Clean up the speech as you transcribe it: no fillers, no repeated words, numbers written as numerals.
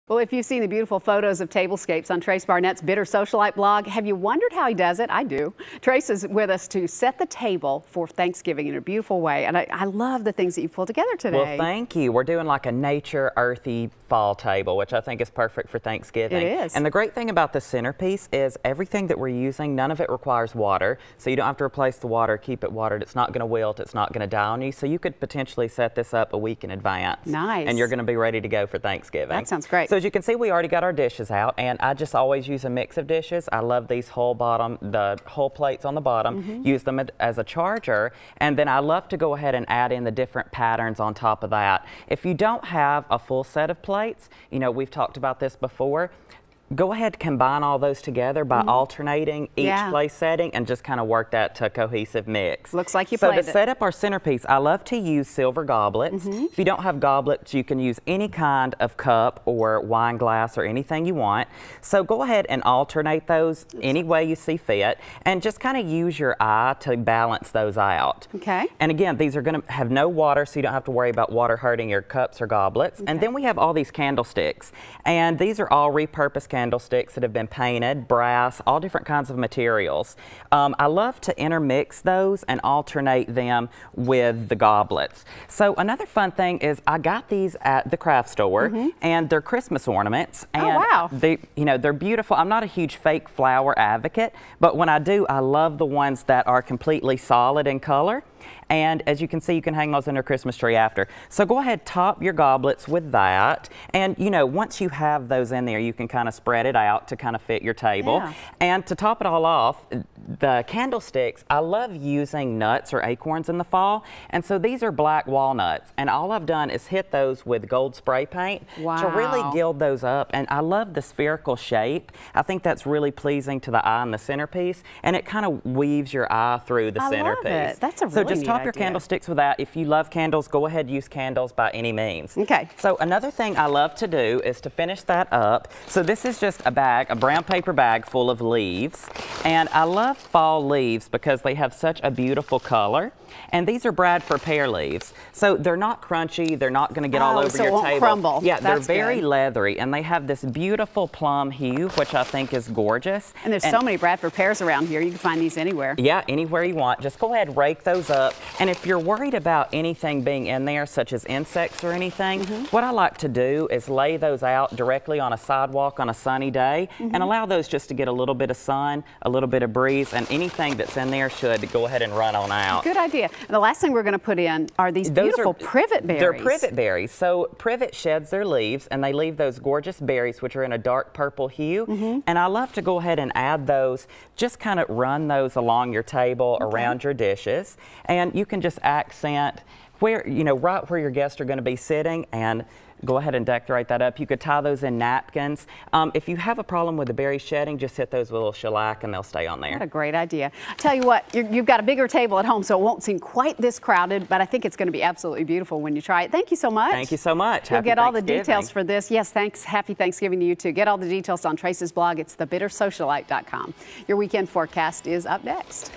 Well, if you've seen the beautiful photos of tablescapes on Trace Barnett's Bitter Socialite blog, have you wondered how he does it? I do. Trace is with us to set the table for Thanksgiving in a beautiful way, and I love the things that you pulled together today. Well, thank you. We're doing like a nature, earthy fall table, which I think is perfect for Thanksgiving. It is. And the great thing about the centerpiece is everything that we're using, none of it requires water, so you don't have to replace the water, keep it watered. It's not going to wilt, it's not going to die on you, so you could potentially set this up a week in advance. Nice. And you're going to be ready to go for Thanksgiving. That sounds great. So as you can see, we already got our dishes out, and I just always use a mix of dishes. I love these the whole plates on the bottom, use them as a charger, and then I love to go ahead and add in the different patterns on top of that. If you don't have a full set of plates, you know, we've talked about this before, go ahead and combine all those together by alternating each place setting and just kind of work that to a cohesive mix. Looks like you played it. So to set up our centerpiece, I love to use silver goblets. If you don't have goblets, you can use any kind of cup or wine glass or anything you want. So go ahead and alternate those any way you see fit and just kind of use your eye to balance those out. Okay. And again, these are going to have no water, so you don't have to worry about water hurting your cups or goblets. And then we have all these candlesticks, and these are all repurposed candlesticks that have been painted, brass, all different kinds of materials. I love to intermix those and alternate them with the goblets. So another fun thing is I got these at the craft store, and they're Christmas ornaments. And wow. they're beautiful. I'm not a huge fake flower advocate, but when I do, I love the ones that are completely solid in color. And as you can see, you can hang those in your Christmas tree after. So go ahead, top your goblets with that. And you know, once you have those in there, you can kind of spread it out to kind of fit your table. Yeah. And to top it all off, the candlesticks, I love using nuts or acorns in the fall. And so these are black walnuts. And all I've done is hit those with gold spray paint to really gild those up. And I love the spherical shape. I think that's really pleasing to the eye in the centerpiece. And it kind of weaves your eye through the centerpiece. I love it. That's a really just top your candlesticks with that. If you love candles, go ahead and use candles by any means. Okay. So another thing I love to do is to finish that up. So this is just a bag, a brown paper bag full of leaves. And I love fall leaves because they have such a beautiful color. And these are Bradford pear leaves. So they're not crunchy, they're not going to get all over your table. Crumble. Yeah, they're very leathery, and they have this beautiful plum hue, which I think is gorgeous. And there's so many Bradford pears around here, you can find these anywhere. Yeah, anywhere you want. Just go ahead, rake those up. And if you're worried about anything being in there, such as insects or anything, what I like to do is lay those out directly on a sidewalk on a sunny day and allow those just to get a little bit of sun, a little bit of breeze, and anything that's in there should go ahead and run on out. Good idea. And the last thing we're going to put in are these beautiful privet berries. They're privet berries. So privet sheds their leaves and they leave those gorgeous berries, which are in a dark purple hue. And I love to go ahead and add those, just kind of run those along your table, around your dishes. And you can just accent where, you know, right where your guests are going to be sitting, and go ahead and decorate that up. You could tie those in napkins. If you have a problem with the berry shedding, just hit those with a little shellac and they'll stay on there. What a great idea. I tell you what, you've got a bigger table at home, so it won't seem quite this crowded, but I think it's going to be absolutely beautiful when you try it. Thank you so much. Thank you so much. You'll get all the details for this. Yes, thanks. Happy Thanksgiving to you too. Get all the details on Trace's blog. It's thebittersocialite.com. Your weekend forecast is up next.